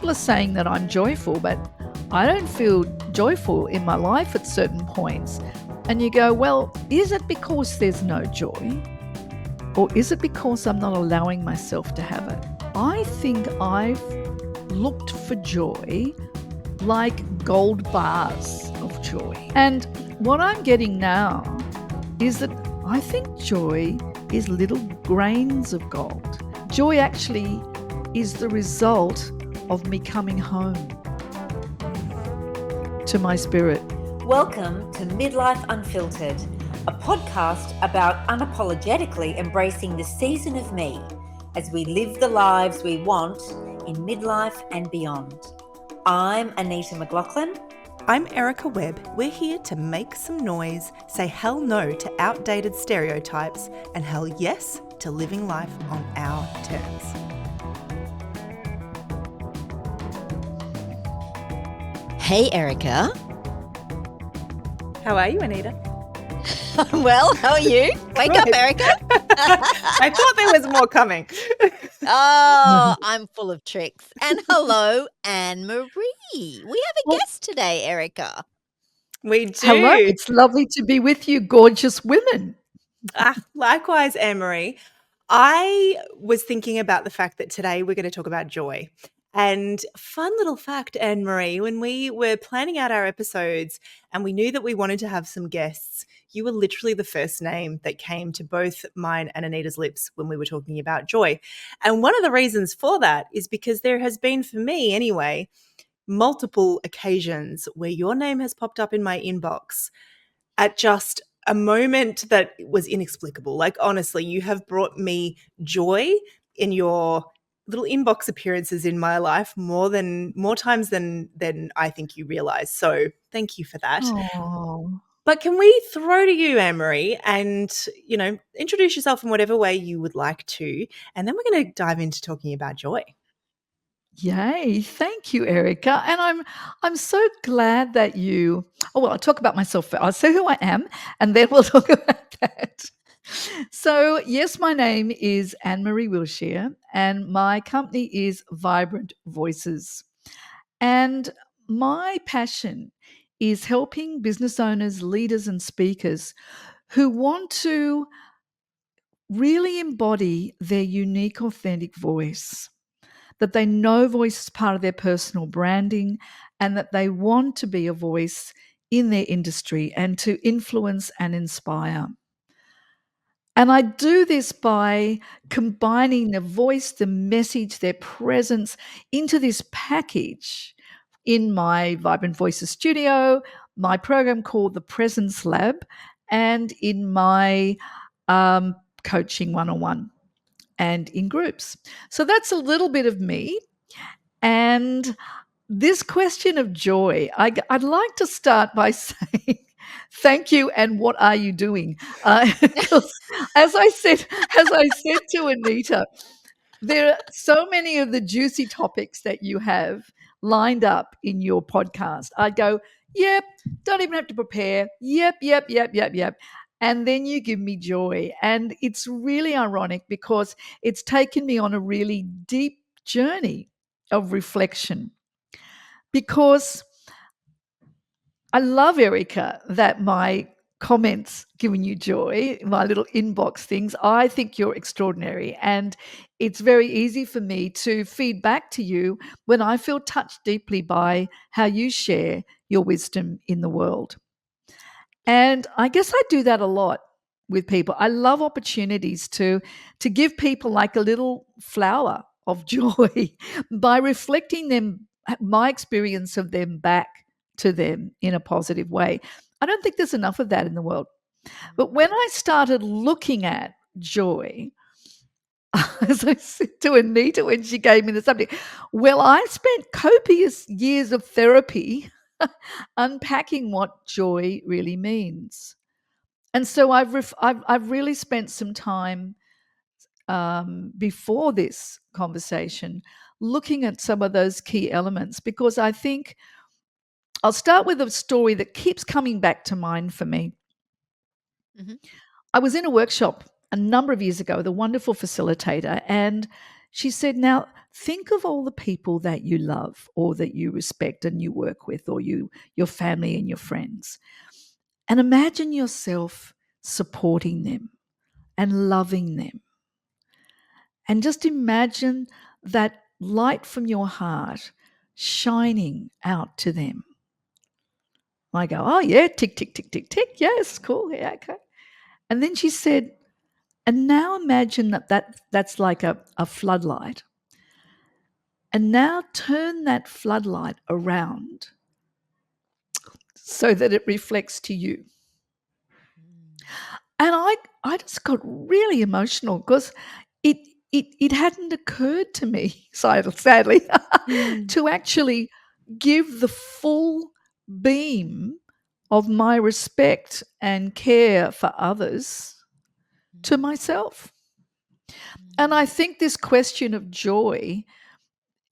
people are saying that I'm joyful, but I don't feel joyful in my life at certain points. And you go, well, is it because there's no joy? Or is it because I'm not allowing myself to have it? I think I've looked for joy like gold bars of joy. And what I'm getting now is that I think joy is little grains of gold. Joy actually is the result of me coming home to my spirit. Welcome to Midlife Unfiltered, a podcast about unapologetically embracing the season of me as we live the lives we want in midlife and beyond. I'm Anita McLachlan. I'm Erica Webb. We're here to make some noise, say hell no to outdated stereotypes, and hell yes to living life on our terms. Hey, Erica. How are you, Anita? Well, how are you? Wake up, Erica. I thought there was more coming. Oh, I'm full of tricks. And hello, Annemarie. We have a guest today, Erica. We do. Hello, it's lovely to be with you, gorgeous women. Likewise, Annemarie. I was thinking about the fact that today we're going to talk about joy. And fun little fact, Annemarie, when we were planning out our episodes and we knew that we wanted to have some guests, you were literally the first name that came to both mine and Anita's lips when we were talking about joy. And one of the reasons for that is because there has been, for me anyway, multiple occasions where your name has popped up in my inbox at just a moment that was inexplicable. Like, honestly, you have brought me joy in your little inbox appearances in my life more times than I think you realize. So thank you for that. Oh. But can we throw to you, Annemarie, and, introduce yourself in whatever way you would like to, and then we're going to dive into talking about joy. Yay. Thank you, Erica. And I'm so glad that you I'll talk about myself first. I'll say who I am and then we'll talk about that. So, yes, my name is Maree Wilshire and my company is Vibrant Voices. And my passion is helping business owners, leaders, and speakers who want to really embody their unique, authentic voice, that they know voice is part of their personal branding and that they want to be a voice in their industry and to influence and inspire. And I do this by combining the voice, the message, their presence into this package in my Vibrant Voices studio, my program called the Presence Lab, and in my coaching one-on-one and in groups. So that's a little bit of me. And this question of joy, I'd like to start by saying, thank you, and what are you doing? Because as I said to Anita, there are so many of the juicy topics that you have lined up in your podcast. I'd go, yep, don't even have to prepare. Yep. And then you give me joy. And it's really ironic because it's taken me on a really deep journey of reflection. Because I love, Erica, that my comments giving you joy, my little inbox things. I think you're extraordinary. And it's very easy for me to feed back to you when I feel touched deeply by how you share your wisdom in the world. And I guess I do that a lot with people. I love opportunities to give people like a little flower of joy by reflecting them, my experience of them back to them in a positive way. I don't think there's enough of that in the world. But when I started looking at joy, as I said to Anita when she gave me the subject, well, I spent copious years of therapy unpacking what joy really means. And so I've really spent some time before this conversation looking at some of those key elements, because I think I'll start with a story that keeps coming back to mind for me. Mm-hmm. I was in a workshop a number of years ago with a wonderful facilitator, and she said, now think of all the people that you love or that you respect and you work with, or your family and your friends. And imagine yourself supporting them and loving them. And just imagine that light from your heart shining out to them. I go, oh, yeah, tick, tick, tick, tick, tick. Yes, cool. Yeah, okay. And then she said, and now imagine that's like a floodlight. And now turn that floodlight around so that it reflects to you. And I just got really emotional because it hadn't occurred to me, sadly, to actually give the full beam of my respect and care for others to myself. And I think this question of joy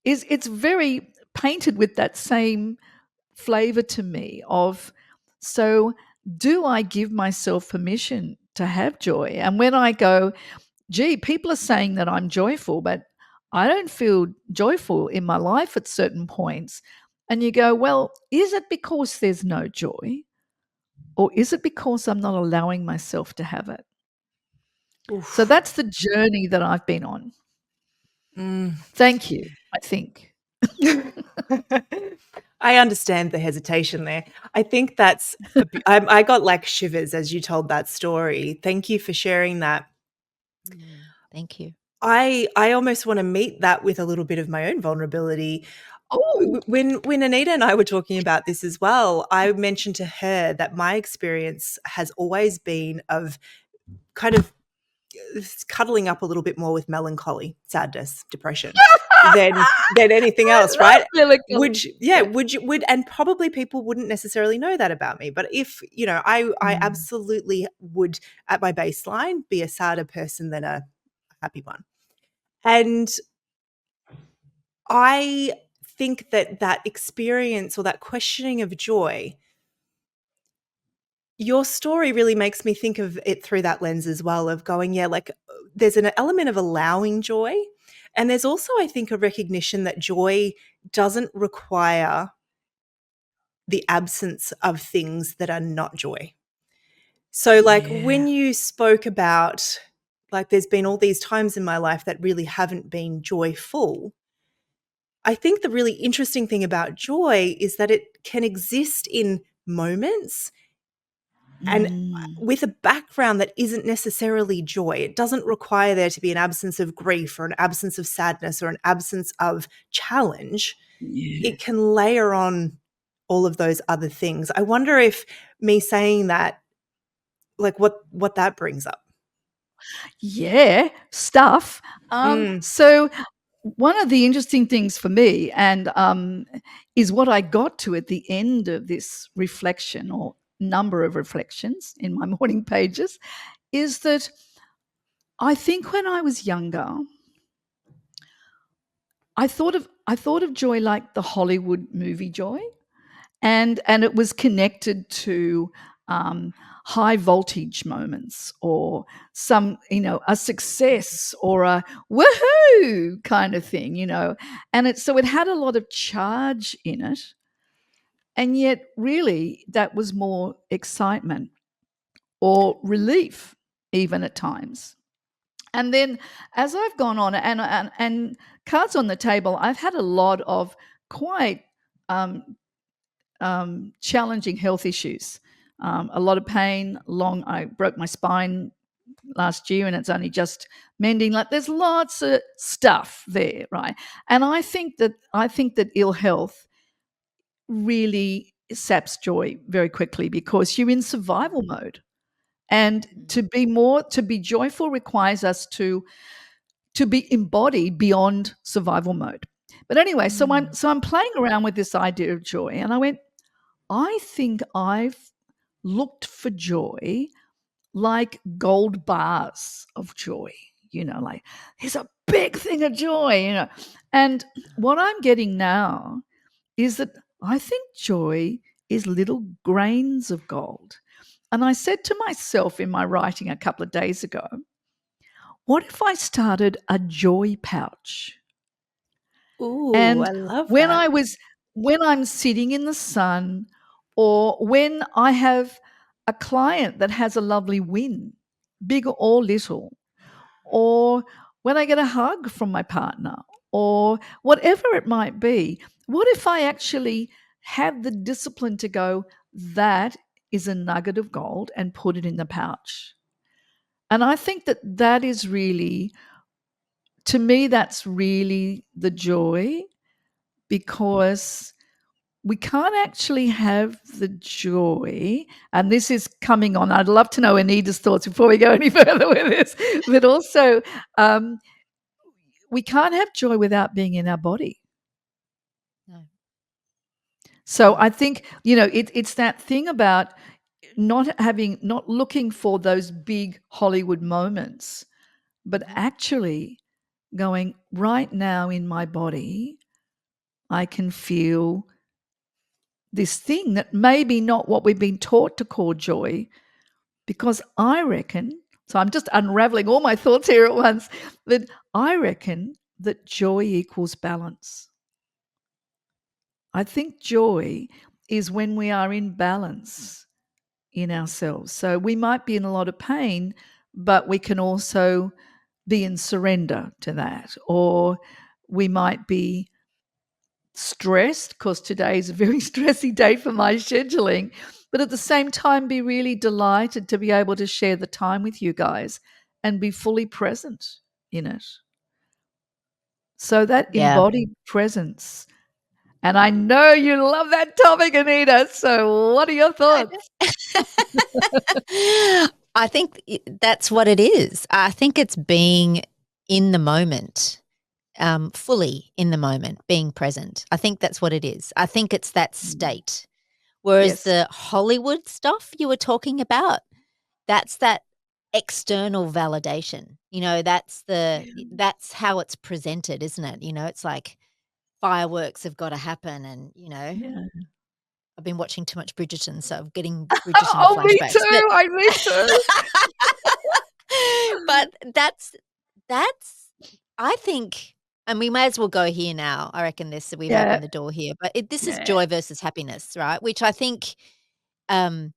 it's very painted with that same flavor to me of, so do I give myself permission to have joy? And when I go, gee, people are saying that I'm joyful, but I don't feel joyful in my life at certain points. And you go, well, is it because there's no joy? Or is it because I'm not allowing myself to have it? Oof. So that's the journey that I've been on. Thank you, I think. I understand the hesitation there. I think that's, I got like shivers as you told that story. Thank you for sharing that. Thank you. I almost want to meet that with a little bit of my own vulnerability. Oh, When Anita and I were talking about this as well, I mentioned to her that my experience has always been of kind of cuddling up a little bit more with melancholy, sadness, depression than anything else, right? Would and probably people wouldn't necessarily know that about me, but if I absolutely would at my baseline be a sadder person than a happy one. And I think that experience or that questioning of joy, your story really makes me think of it through that lens as well, of going, yeah, like there's an element of allowing joy. And there's also, I think, a recognition that joy doesn't require the absence of things that are not joy. So like when you spoke about, like, there's been all these times in my life that really haven't been joyful. I think the really interesting thing about joy is that it can exist in moments and with a background that isn't necessarily joy. It doesn't require there to be an absence of grief or an absence of sadness or an absence of challenge. It can layer on all of those other things. I wonder if me saying that, like what that brings up. Yeah, stuff. So one of the interesting things for me, and is what I got to at the end of this reflection or number of reflections in my morning pages, is that I think when I was younger, I thought of joy like the Hollywood movie joy, and it was connected to high voltage moments or some, a success or a woohoo kind of thing, and it had a lot of charge in it. And yet really that was more excitement or relief even at times. And then as I've gone on and cards on the table, I've had a lot of quite challenging health issues, a lot of pain. I broke my spine last year, and it's only just mending. Like, there's lots of stuff there, right? And I think that ill health really saps joy very quickly because you're in survival mode, and to be joyful requires us to be embodied beyond survival mode. But anyway, so I'm playing around with this idea of joy, and I went, I think I've looked for joy like gold bars of joy, like here's a big thing of joy, And what I'm getting now is that I think joy is little grains of gold. And I said to myself in my writing a couple of days ago, what if I started a joy pouch? Ooh, And I love when that. I was when I'm sitting in the sun, or when I have a client that has a lovely win, big or little, or when I get a hug from my partner, or whatever it might be, what if I actually had the discipline to go, that is a nugget of gold, and put it in the pouch? And I think that that is really, to me, that's really the joy, because we can't actually have the joy. And this is coming on. I'd love to know Anita's thoughts before we go any further with this. But also, um, we can't have joy without being in our body. No. So I think, it's that thing about not looking for those big Hollywood moments, but actually going, right now in my body, I can feel this thing that maybe not what we've been taught to call joy, because I reckon, so I'm just unraveling all my thoughts here at once, that I reckon that joy equals balance. I think joy is when we are in balance in ourselves. So we might be in a lot of pain, but we can also be in surrender to that. Or we might be stressed, because today is a very stressy day for my scheduling, but at the same time be really delighted to be able to share the time with you guys and be fully present in it. So that Yeah. embodied presence. And I know you love that topic, Anita. So what are your thoughts? I think that's what it is. I think it's being in the moment, fully in the moment, being present. I think that's what it is. I think it's that state. Whereas Yes. the Hollywood stuff you were talking about, that's that external validation. That's how it's presented, isn't it? It's like fireworks have got to happen, and Yeah. I've been watching too much Bridgerton, so I'm getting Bridgerton Oh, me flashbacks. But too. Me too. but that's I think, and we may as well go here now. I reckon we've Yeah. opened the door here, but this is Yeah. joy versus happiness, right? Which I think um,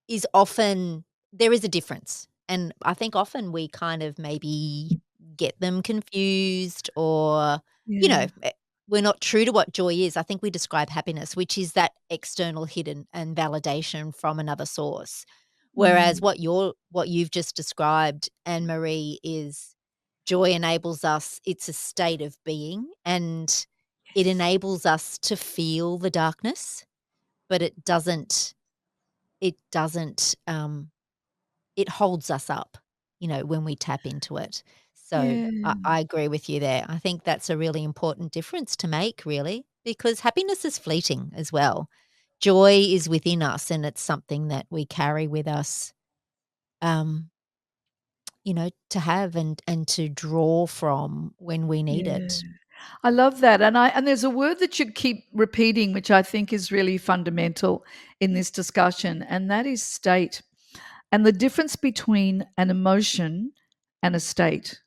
is often there is a difference, and I think often we kind of maybe get them confused, or you Yeah. know. We're not true to what joy is. I think we describe happiness, which is that external hidden and validation from another source. Whereas Mm. what you've just described, Anne-Marie, is joy enables us, it's a state of being, and it enables us to feel the darkness, but it doesn't it holds us up, when we tap into it. So Yeah. I agree with you there. I think that's a really important difference to make, really, because happiness is fleeting as well. Joy is within us, and it's something that we carry with us, um, to have and to draw from when we need Yeah. it. I love that. And there's a word that you keep repeating, which I think is really fundamental in this discussion, and that is state. And the difference between an emotion and a state.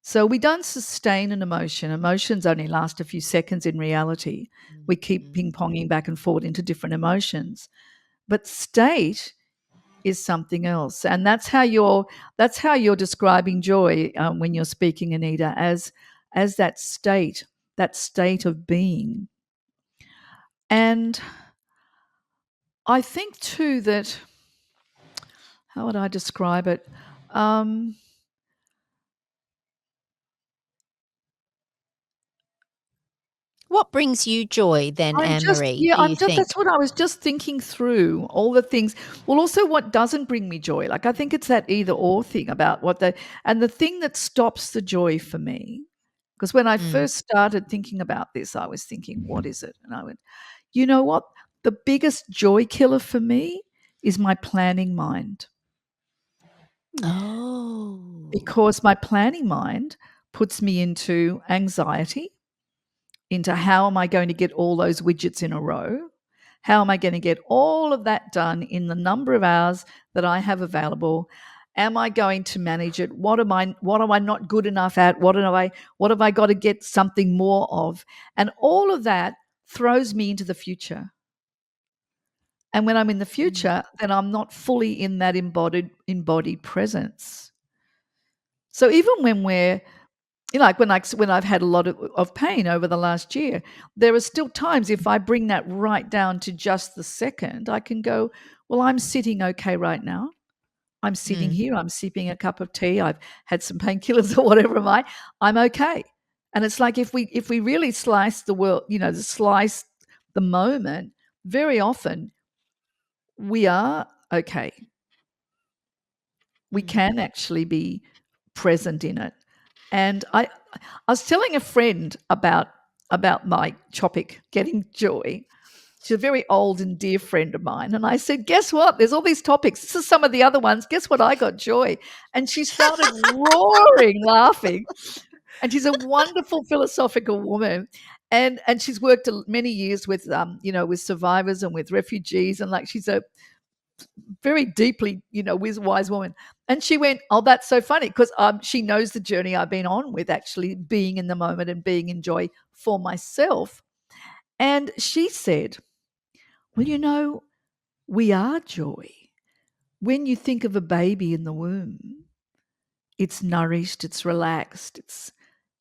So we don't sustain an emotion. Emotions only last a few seconds in reality. We keep Mhm. ping-ponging back and forth into different emotions. But state is something else. And that's how you're describing joy, when you're speaking, Anita, as that state of being. And I think too that, how would I describe it? Um, What brings you joy then, I'm Anne just Marie, yeah, do you think? that's what I was just thinking through, all the things. Well, also what doesn't bring me joy. Like, I think it's that either or thing about the thing that stops the joy for me. Because when I Mm. first started thinking about this, I was thinking, what is it? And I went, you know what? The biggest joy killer for me is my planning mind. Oh. Because my planning mind puts me into anxiety, into how am I going to get all those widgets in a row? How am I going to get all of that done in the number of hours that I have available? Am I going to manage it? What am I not good enough at? What have I got to get something more of? And all of that throws me into the future. And when I'm in the future, then I'm not fully in that embodied presence. So even when we're, like when I've had a lot of pain over the last year, there are still times if I bring that right down to just the second, I can go, well, I'm sitting okay right now. I'm sitting here, I'm sipping a cup of tea, I've had some painkillers or whatever I'm okay. And it's like if we really slice the world, slice the moment, very often we are okay. We can actually be present in it. And I was telling a friend about my topic, getting joy. She's a very old and dear friend of mine. And I said, guess what? There's all these topics. This is some of the other ones. Guess what? I got joy. And she started roaring, laughing. And she's a wonderful philosophical woman. And she's worked many years with, with survivors and with refugees. And like, she's a very deeply, wise woman. And she went, oh, that's so funny, because she knows the journey I've been on with actually being in the moment and being in joy for myself. And she said, well, we are joy. When you think of a baby in the womb, it's nourished, it's relaxed,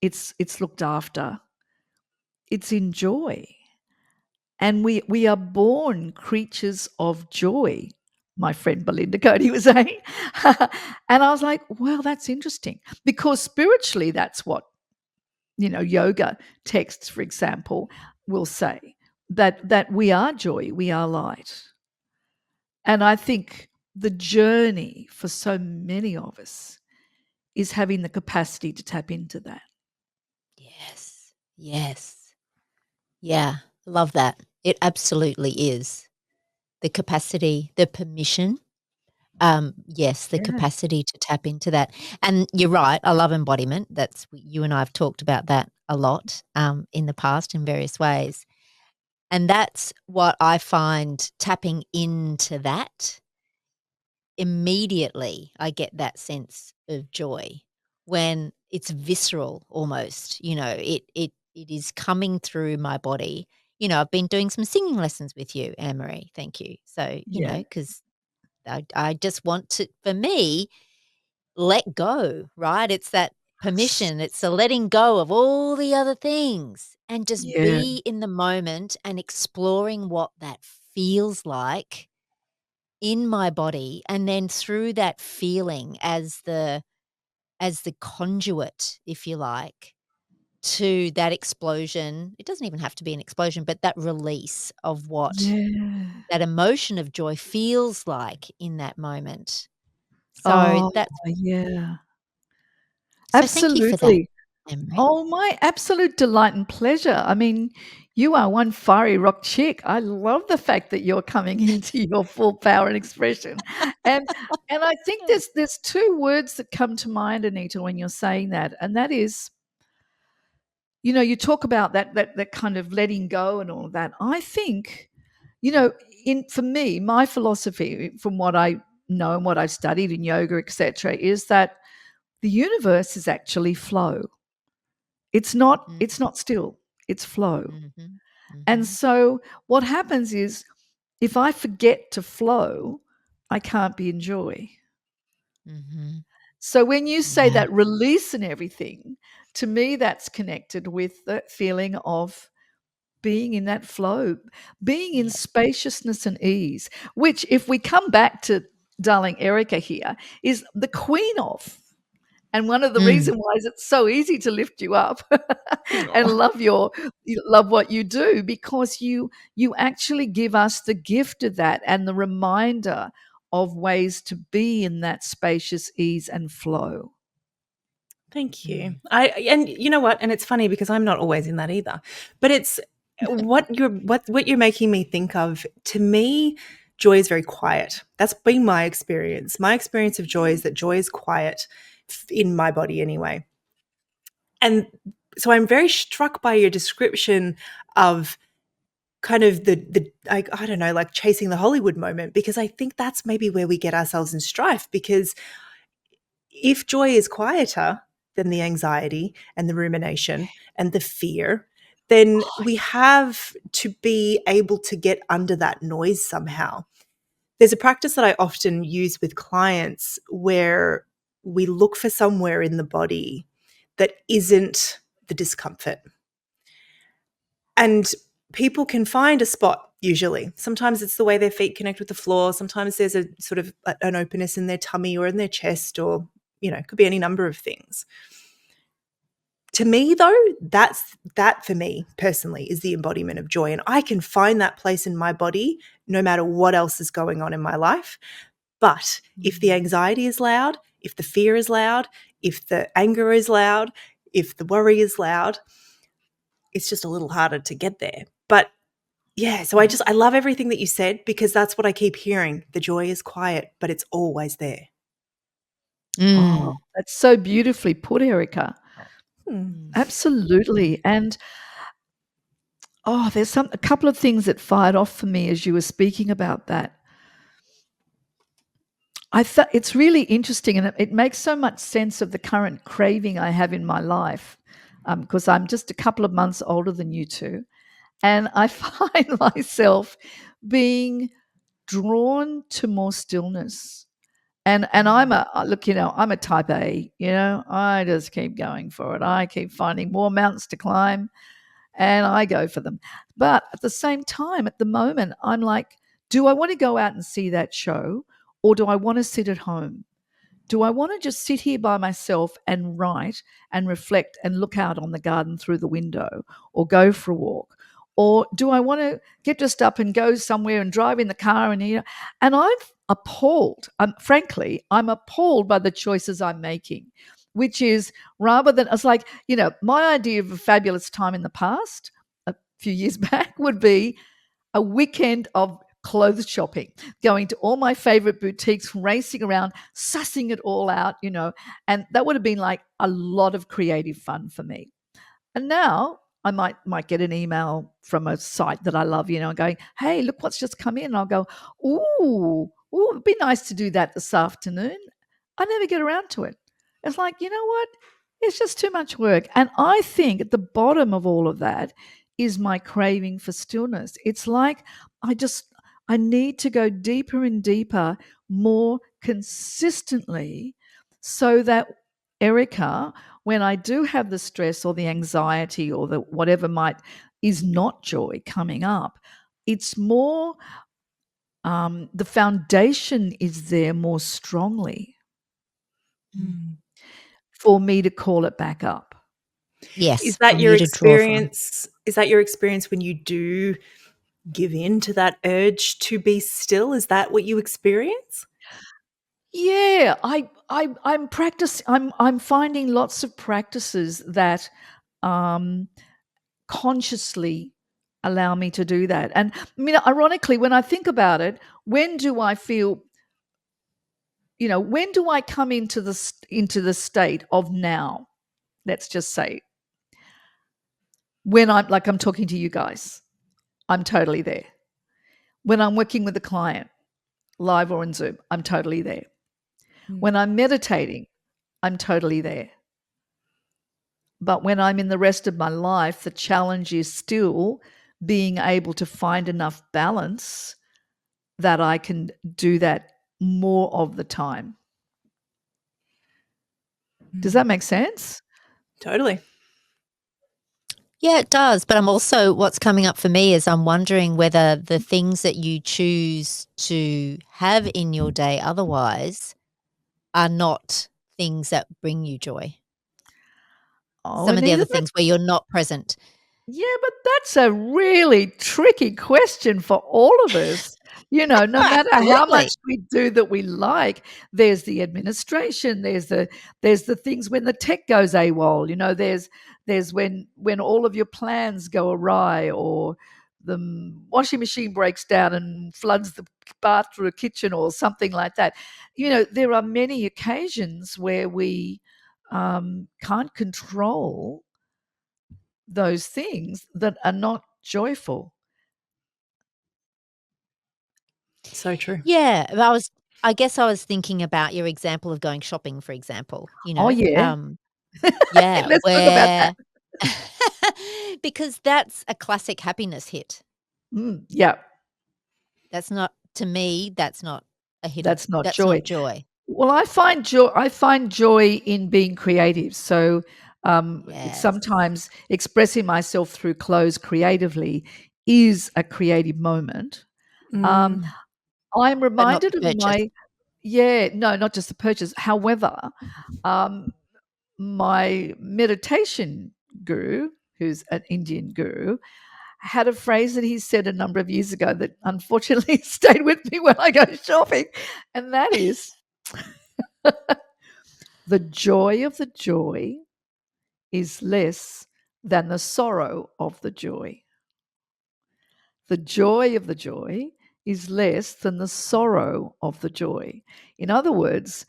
it's looked after, it's in joy. And we are born creatures of joy, my friend Belinda Cody was saying. And I was like, well, that's interesting, because spiritually that's what, yoga texts, for example, will say, that we are joy, we are light. And I think the journey for so many of us is having the capacity to tap into that. Yes. Yeah, love that. It absolutely is. The capacity, the permission. The capacity to tap into that. And you're right, I love embodiment. You and I have talked about that a lot in the past in various ways. And that's what I find, tapping into that. Immediately I get that sense of joy when it's visceral almost, it is coming through my body. I've been doing some singing lessons with you, Annemarie. Thank you. So, Yeah. because I just want to, for me, let go, right? It's that permission. It's the letting go of all the other things and just Yeah. be in the moment and exploring what that feels like in my body, and then through that feeling as the conduit, if you like, to that explosion. It doesn't even have to be an explosion, but that release of what Yeah. that emotion of joy feels like in that moment. So Oh, that's yeah. so thank you for that, Absolutely. Emery. Oh, my absolute delight and pleasure. I mean, you are one fiery rock chick. I love the fact that you're coming into your full power and expression. And I think there's two words that come to mind, Anita, when you're saying that, and that is, you talk about that kind of letting go and all of that. I think, for me, my philosophy, from what I know and what I've studied in yoga, etc., is that the universe is actually flow. It's not Mm, it's not still, it's flow. mhm, And mhm, so what happens is, if I forget to flow, I can't be in joy. mhm. So when you say Yeah, that release and everything, to me that's connected with the feeling of being in that flow, being in yeah, spaciousness and ease, which, if we come back to darling Erica here, is the queen of. And one of the mm, reasons why is it's so easy to lift you up and aw, you love what you do, because you actually give us the gift of that and the reminder of ways to be in that spacious ease and flow. Thank you. mm, And you know what? And it's funny because I'm not always in that either. But it's what you're making me think of. To me, joy is very quiet. That's been my experience. My experience of joy is that joy is quiet in my body anyway. And so I'm very struck by your description of kind of the like, I don't know, like chasing the Hollywood moment, because I think that's maybe where we get ourselves in strife, because if joy is quieter than the anxiety and the rumination and the fear, then we have to be able to get under that noise somehow. There's a practice that I often use with clients where we look for somewhere in the body that isn't the discomfort. And people can find a spot usually. Sometimes it's the way their feet connect with the floor. Sometimes there's a sort of an openness in their tummy or in their chest, or, it could be any number of things. To me, though, that for me personally is the embodiment of joy. And I can find that place in my body no matter what else is going on in my life. But if the anxiety is loud, if the fear is loud, if the anger is loud, if the worry is loud, it's just a little harder to get there. But yeah, so I love everything that you said, because that's what I keep hearing. The joy is quiet, but it's always there. Oh, that's so beautifully put, Erica. Absolutely. And there's a couple of things that fired off for me as you were speaking about that. I thought it's really interesting, and it makes so much sense of the current craving I have in my life, because I'm just a couple of months older than you two, and I find myself being drawn to more stillness. And I'm I'm a type A, I just keep going for it. I keep finding more mountains to climb, and I go for them. But at the same time, at the moment, I'm like, do I want to go out and see that show, or do I want to sit at home? Do I want to just sit here by myself and write and reflect and look out on the garden through the window, or go for a walk? Or do I want to get dressed up and go somewhere and drive in the car? And I'm appalled. Frankly, I'm appalled by the choices I'm making, which is, rather than, it's like, my idea of a fabulous time in the past, a few years back, would be a weekend of clothes shopping, going to all my favorite boutiques, racing around, sussing it all out, and that would have been like a lot of creative fun for me. And now I might get an email from a site that I love, going, hey, look what's just come in. And I'll go, ooh, it'd be nice to do that this afternoon. I never get around to it. It's like, you know what? It's just too much work. And I think at the bottom of all of that is my craving for stillness. It's like I need to go deeper and deeper, more consistently, so that, Erica, when I do have the stress or the anxiety or the whatever is not joy coming up, it's more, the foundation is there more strongly for me to call it back up. Yes, Is that from your you to draw from. experience? Is that your experience when you do give in to that urge to be still? Is that what you experience? Yeah, I'm finding lots of practices that consciously allow me to do that. And I mean, ironically, when I think about it, when do I feel, when do I come into the state of now? Let's just say, when I'm talking to you guys, I'm totally there. When I'm working with a client, live or in Zoom, I'm totally there. When I'm meditating, I'm totally there. But when I'm in the rest of my life, the challenge is still being able to find enough balance that I can do that more of the time. Does that make sense? Totally. Yeah, it does. But what's coming up for me is I'm wondering whether the things that you choose to have in your day otherwise are not things that bring you joy. Oh, Some of the Anita, other things where you're not present. yeah, but that's a really tricky question for all of us. No matter how Absolutely. much we do that we like, there's the administration, there's the things when the tech goes AWOL, there's when all of your plans go awry, or the washing machine breaks down and floods the bathroom or kitchen or something like that. There are many occasions where we can't control those things that are not joyful. So true. Yeah, I guess I was thinking about your example of going shopping, for example, Oh, yeah. yeah, Let's talk about that. where because that's a classic happiness hit. Yeah, That's not to me, that's not a hit of that's not that's not joy. joy. Well, I find joy in being creative. So, Yes. sometimes expressing myself through clothes creatively is a creative moment. Um, Mm. I'm But not the reminded of purchase. no, not just the purchase. However, um, my meditation guru, who's an Indian guru, had a phrase that he said a number of years ago that unfortunately stayed with me when I go shopping, and that is the joy of the joy is less than the sorrow of the joy. The joy of the joy is less than the sorrow of the joy. In other words,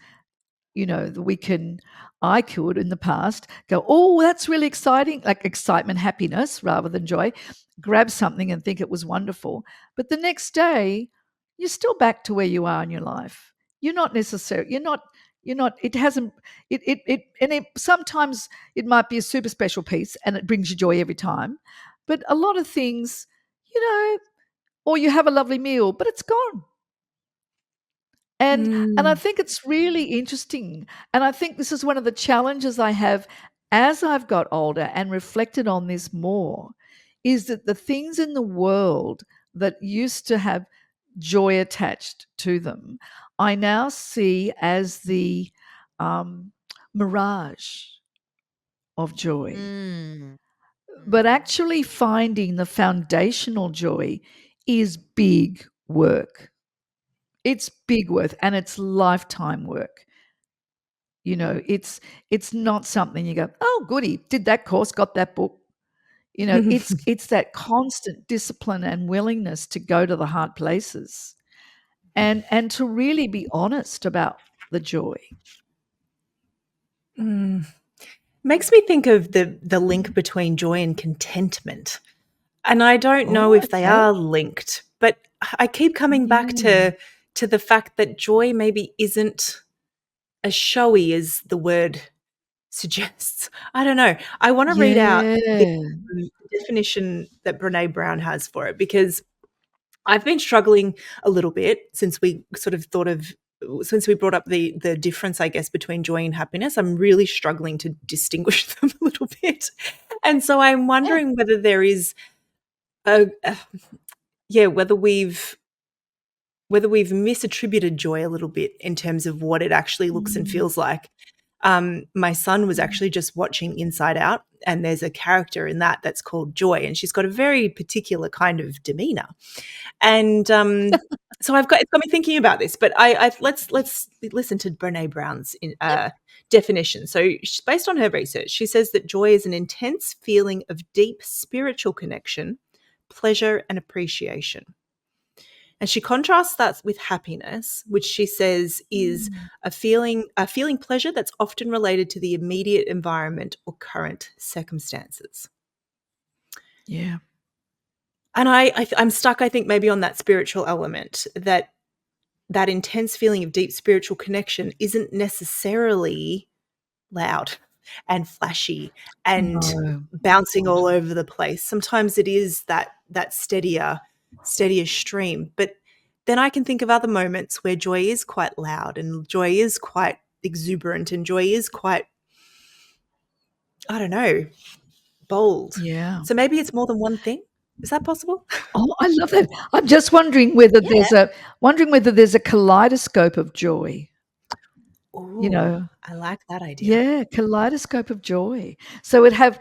I could in the past go, oh, that's really exciting, like excitement, happiness rather than joy, grab something and think it was wonderful. But the next day, you're still back to where you are in your life. You're not, it hasn't, and sometimes it might be a super special piece and it brings you joy every time. But a lot of things, you know, or you have a lovely meal, but it's gone. And I Mm. think it's really interesting, and I think this is one of the challenges I have as I've got older and reflected on this more, is that the things in the world that used to have joy attached to them, I now see as the um, mirage of joy. Mm. But Mm. actually finding the foundational joy is big work. It's big work and it's lifetime work. It's not something you go, "Oh, goody, did that course, got that book." It's that constant discipline and willingness to go to the hard places and to really be honest about the joy. Mm. Makes me think of the link between joy and contentment. And I don't know Oh, if they okay. are linked, but I keep coming back Yeah. to the fact that joy maybe isn't as showy as the word suggests. I don't know. I want to read out the Yeah. definition that Brené Brown has for it because I've been struggling a little bit since we brought up the difference, I guess, between joy and happiness. I'm really struggling to distinguish them a little bit. And so I'm Yeah. wondering whether there is a yeah, whether we've misattributed joy a little bit in terms of what it actually looks and Mm. feels like. My son was Mm. actually just watching Inside Out, and there's a character in that's called Joy, and she's got a very particular kind of demeanor. And so it's got me thinking about this. But let's listen to Brené Brown's Yep. definition. So, based on her research, she says that joy is an intense feeling of deep spiritual connection, pleasure, and appreciation. And she contrasts that with happiness, which she says is Mm. a feeling pleasure that's often related to the immediate environment or current circumstances. Yeah. And I'm stuck, I think, maybe on that spiritual element, that intense feeling of deep spiritual connection isn't necessarily loud and flashy and No. bouncing all over the place. Sometimes it is that steadier stream. But then I can think of other moments where joy is quite loud and joy is quite exuberant and joy is quite, I don't know, bold. Yeah. So maybe it's more than one thing. Is that possible? Oh, I love that. I'm just wondering whether Yeah. there's a kaleidoscope of joy, you Ooh, know? I like that idea. Yeah, kaleidoscope of joy. So it have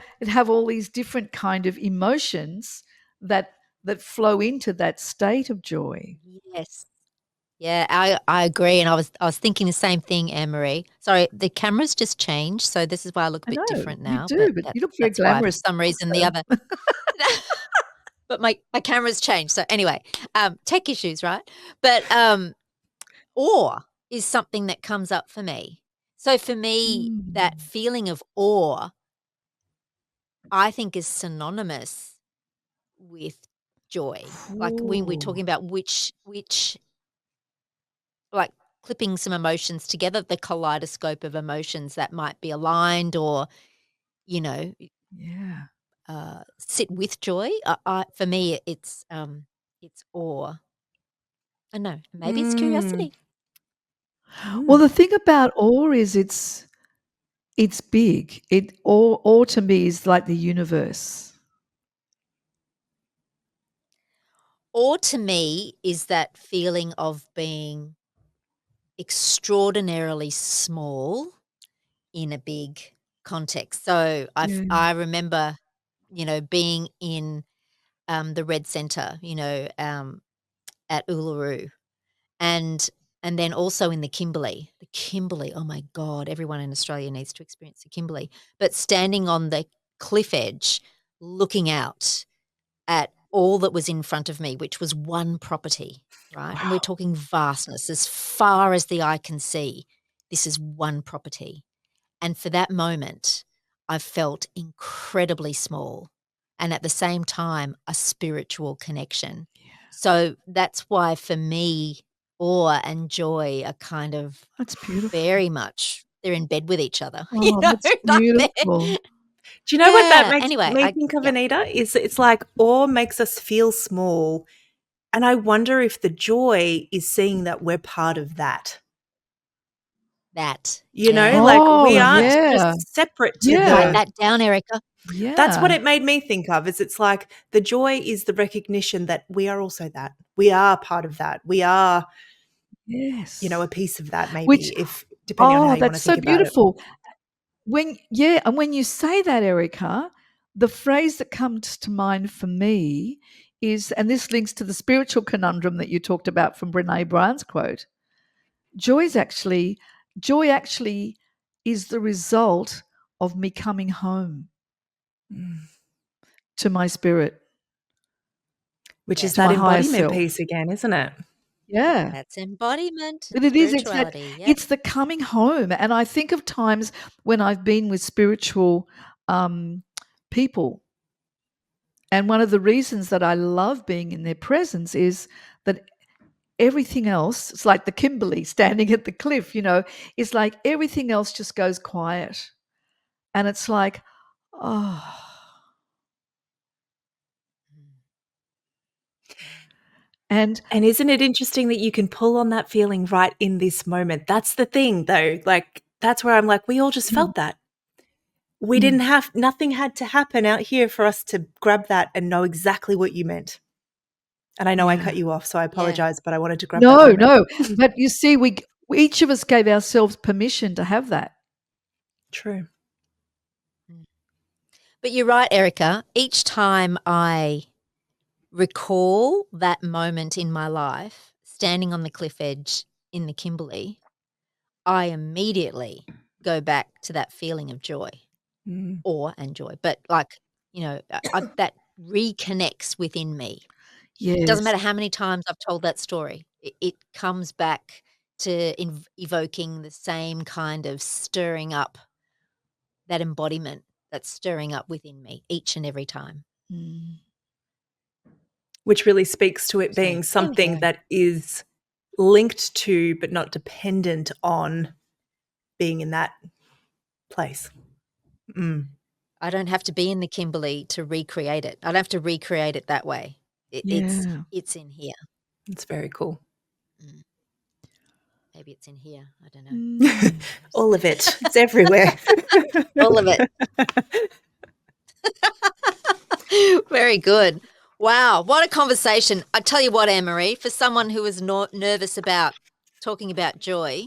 all these different kind of emotions that flow into that state of joy. Yes. Yeah, I agree, and I was thinking the same thing, Annemarie. Sorry, the camera's just changed, so this is why I look a I bit know, different you now, but do, but you look very that's why for glamorous some reason the also. other but my camera's changed. So anyway, tech issues, right? But awe is something that comes up for me. So for me, that Mm. feeling of awe, I think is synonymous with joy. Like when we're Ooh. talking about which like clipping some emotions together, the kaleidoscope of emotions that might be aligned or, you know, Yeah. sit with joy. For me, it's awe. I know, maybe it's Mm, curiosity. Well, mm. the thing about awe is it's big. Awe to me is like the universe. Awe to me is that feeling of being extraordinarily small in a big context. So Yeah. I remember, being in the Red Centre, at Uluru, and and then also in the Kimberley. The Kimberley, oh my God, everyone in Australia needs to experience the Kimberley. But standing on the cliff edge, looking out at all that was in front of me, which was one property, right? And we're Wow. talking vastness as far as the eye can see. This is one property. And for that moment, I felt incredibly small and at the same time, a spiritual connection. So that's why for me, awe and joy are kind of That's beautiful. very much, they're in bed with each other, Oh, that's like they're, beautiful. Do you know what that yeah. makes Anyway, me think of, yeah, Anita? Is it's like awe makes us feel small. And I wonder if the joy is seeing that we're part of that. that, You know, yeah. like Oh, we aren't yeah. just separate to Yeah. Write the. that down, Erica. That's what Yeah. it made me think of. Is it's like the joy is the recognition that we are also that. We are part of that. We are, Yes. a piece of that. Which Maybe if depending on how you want that's to so think about it. beautiful. And when you say that, Erica, the phrase that comes to mind for me is, and this links to the spiritual conundrum that you talked about from Brené Brown's quote. Joy actually is the result of me coming home Mm. to my spirit, Which is to Yes, that my higher embodiment self. piece again, isn't it? Yeah. that's embodiment, But it is, spirituality. Yep. it's the coming home. And I think of times when I've been with spiritual people. And one of the reasons that I love being in their presence is that everything else, it's like the Kimberley standing at the cliff, it's like everything else just goes quiet. And it's like, oh. And And isn't it interesting that you can pull on that feeling right in this moment? That's the thing, though. Like, that's where I'm like, we all just mm, felt that. We mm, didn't nothing had to happen out here for us to grab that and know exactly what you meant. And I know I cut yeah. you off, so I Yeah. apologize, but I wanted to grab that No, moment. no. But you see, we each of us gave ourselves permission to have that. True. But you're right, Erica. Each time I recall that moment in my life, standing on the cliff edge in the Kimberley, I immediately go back to that feeling of joy, Mm. awe and joy. But that reconnects within me. It doesn't Yes. matter how many times I've told that story. It comes back to evoking the same kind of stirring up, that embodiment that's stirring up within me each and every time. Mm. Which really speaks to it So being same something here. that is linked to, but not dependent on being in that place. Mm. I don't have to be in the Kimberley to recreate it. I don't have to recreate it that way. It's Yeah. in here. It's very cool. Mm. Maybe it's in here. I don't know. Mm. All of it. It's everywhere. All of it. Very good. Wow, what a conversation. I tell you what, Annemarie, for someone who is nervous about talking about joy,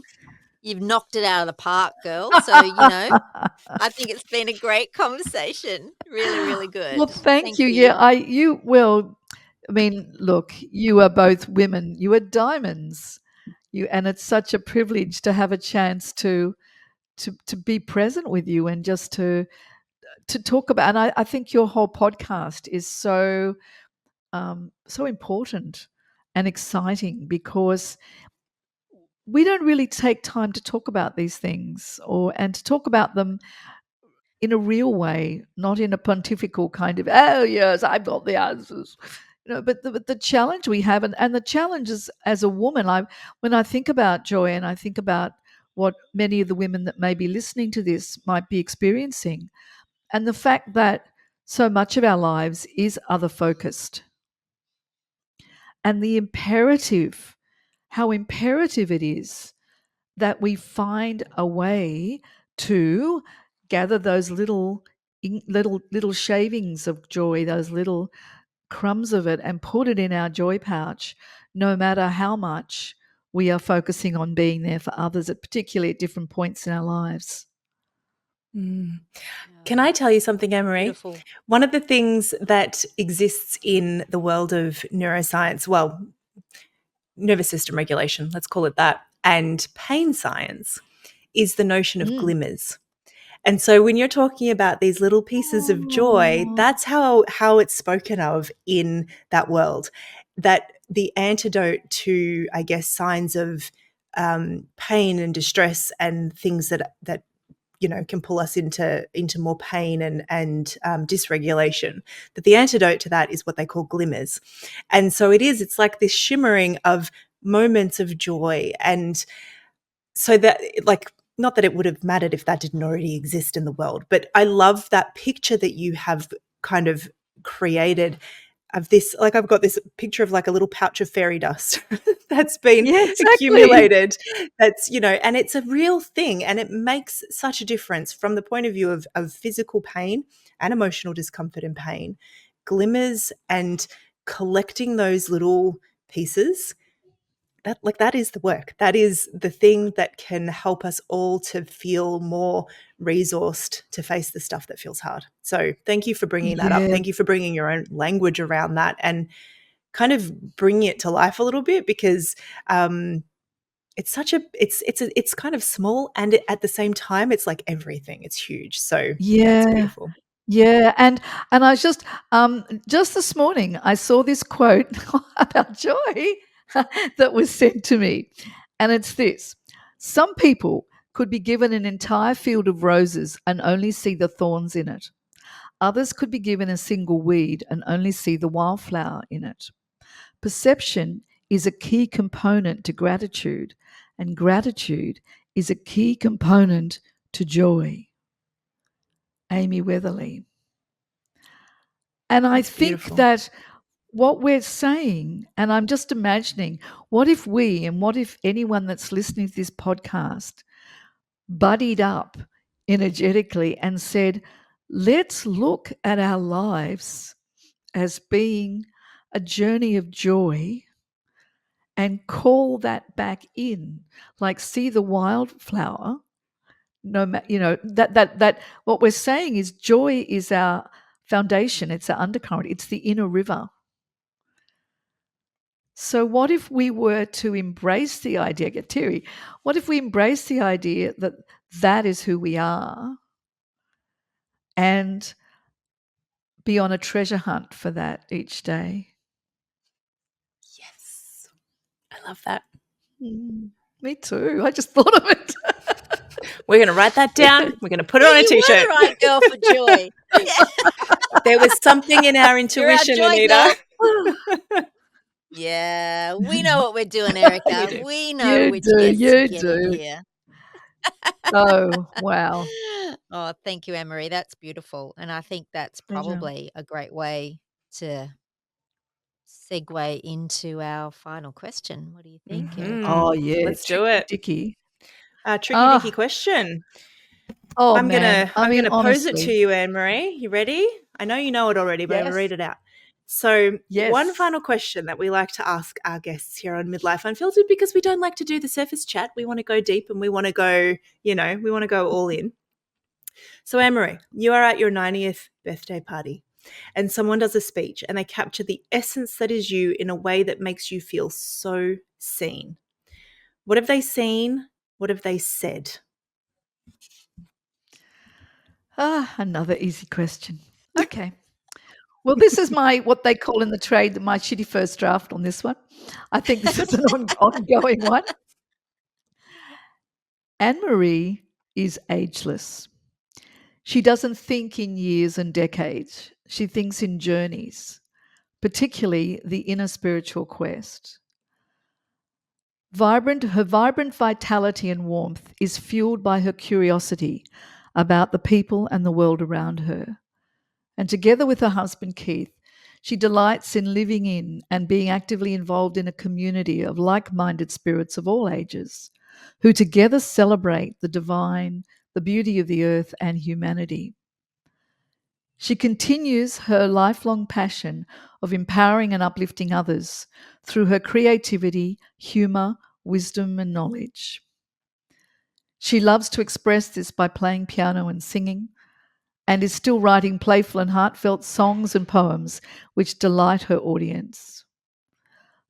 you've knocked it out of the park, girl. So, I think it's been a great conversation. Really, really Well, good. thank Thank you. you. Yeah, I mean, look, you are both women. You are diamonds. And it's such a privilege to have a chance to be present with you and just to talk about. And I think your whole podcast is so so important and exciting because we don't really take time to talk about these things and to talk about them in a real way, not in a pontifical kind of, oh yes, I've got the answers. but the challenge we have, and the challenges as a woman, when I think about joy and I think about what many of the women that may be listening to this might be experiencing, and the fact that so much of our lives is other focused, and how imperative it is that we find a way to gather those little shavings of joy, those little crumbs of it, and put it in our joy pouch, no matter how much we are focusing on being there for others, particularly at different points in our lives. Can I tell you something, Annemarie? Beautiful. One of the things that exists in the world of neuroscience, well, nervous system regulation, let's call it that, and pain science, is the notion of glimmers. And so when you're talking about these little pieces of joy, that's how it's spoken of in that world, that the antidote to, I guess, signs of pain and distress and things that can pull us into more pain and dysregulation, that the antidote to that is what they call glimmers. And so it's like this shimmering of moments of joy. And so that, like, not that it would have mattered if that didn't already exist in the world, but I love that picture that you have kind of created of this. Like, I've got this picture of like a little pouch of fairy dust that's been accumulated. That's, and it's a real thing, and it makes such a difference from the point of view of physical pain and emotional discomfort and pain. Glimmers and collecting those little pieces, that is the work. That is the thing that can help us all to feel more resourced to face the stuff that feels hard. So thank you for bringing that up. Thank you for bringing your own language around that and kind of bringing it to life a little bit, because it's kind of small, and at the same time it's like everything. It's huge. So it's beautiful. Yeah, and I was just this morning I saw this quote about joy that was sent to me, and it's this: some people could be given an entire field of roses and only see the thorns in it. Others could be given a single weed and only see the wildflower in it. Perception is a key component to gratitude, and gratitude is a key component to joy. Amy Weatherly. And I think that what we're saying, and I'm just imagining, what if anyone that's listening to this podcast buddied up energetically and said, let's look at our lives as being a journey of joy and call that back in, like see the wildflower. That what we're saying is joy is our foundation, it's our undercurrent, it's the inner river. So what if we were to embrace the idea, Terry, what if we embrace the idea that that is who we are and be on a treasure hunt for that each day? Yes. I love that. Me too. I just thought of it. We're going to write that down. We're going to put it on a T-shirt. You were the right girl for joy. There was something in our intuition, Anita. Yeah, we know what we're doing, Erica. We know You which do, guests you to get in here. Oh, wow. Oh, thank you, Annemarie. That's beautiful. And I think that's probably a great way to segue into our final question. What do you think, Erica? Oh, yeah. Let's do it. Tricky. Tricky Dicky question. Oh, I'm man. gonna pose it to you, Annemarie. You ready? I know you know it already, but I'm gonna read it out. So one final question that we like to ask our guests here on Midlife Unfiltered, because we don't like to do the surface chat. We want to go deep, and we want to go, we want to go all in. So Annemarie, you are at your 90th birthday party, and someone does a speech and they capture the essence that is you in a way that makes you feel so seen. What have they seen? What have they said? Another easy question. Okay. Well, this is what they call in the trade, my shitty first draft on this one. I think this is an ongoing one. Annemarie is ageless. She doesn't think in years and decades. She thinks in journeys. particularly the inner spiritual quest. Her vibrant vitality and warmth is fueled by her curiosity about the people and the world around her. And together with her husband Keith, she delights in living in and being actively involved in a community of like-minded spirits of all ages, who together celebrate the divine, the beauty of the earth and humanity. She continues her lifelong passion of empowering and uplifting others through her creativity, humor, wisdom, and knowledge. She loves to express this by playing piano and singing, and is still writing playful and heartfelt songs and poems which delight her audience.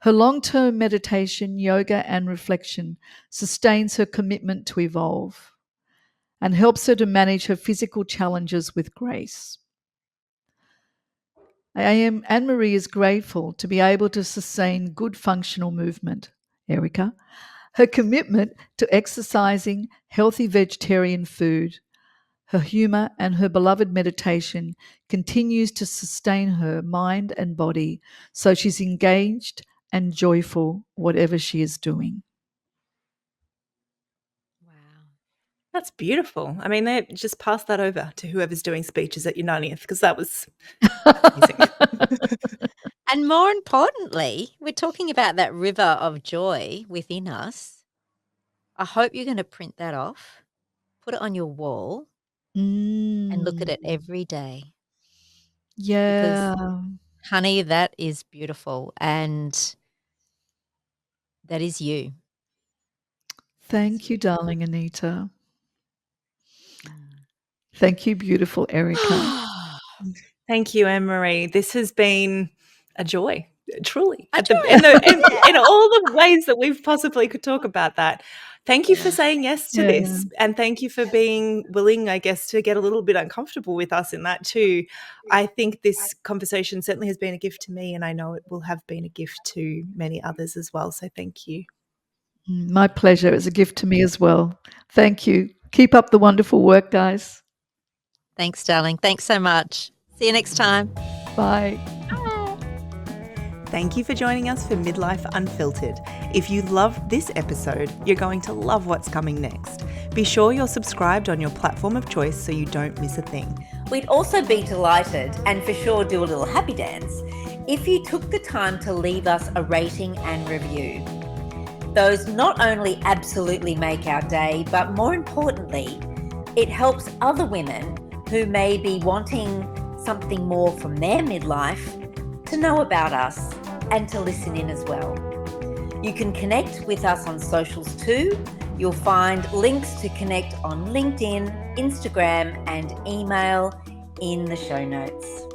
Her long-term meditation, yoga, and reflection sustains her commitment to evolve and helps her to manage her physical challenges with grace. Annemarie is grateful to be able to sustain good functional movement, Erica. Her commitment to exercising, healthy vegetarian food, her humor, and her beloved meditation continues to sustain her mind and body, so she's engaged and joyful whatever she is doing. Wow. That's beautiful. I mean, they just pass that over to whoever's doing speeches at your 90th, because that was amazing. And more importantly, we're talking about that river of joy within us. I hope you're going to print that off, put it on your wall, and look at it every day. Yeah. Because, honey, that is beautiful, and that is you. Thank you, darling Anita. Thank you, beautiful Erica. Thank you, Annemarie. This has been a joy, truly, A in joy. all the ways that we've possibly could talk about that. Thank you for saying yes to this, and thank you for being willing, I guess, to get a little bit uncomfortable with us in that too. I think this conversation certainly has been a gift to me, and I know it will have been a gift to many others as well. So thank you. My pleasure. It's a gift to me as well. Thank you. Keep up the wonderful work, guys. Thanks, darling. Thanks so much. See you next time. Bye. Thank you for joining us for Midlife Unfiltered. If you loved this episode, you're going to love what's coming next. Be sure you're subscribed on your platform of choice so you don't miss a thing. We'd also be delighted, and for sure do a little happy dance, if you took the time to leave us a rating and review. Those not only absolutely make our day, but more importantly, it helps other women who may be wanting something more from their midlife to know about us and to listen in as well. You can connect with us on socials too. You'll find links to connect on LinkedIn, Instagram, and email in the show notes.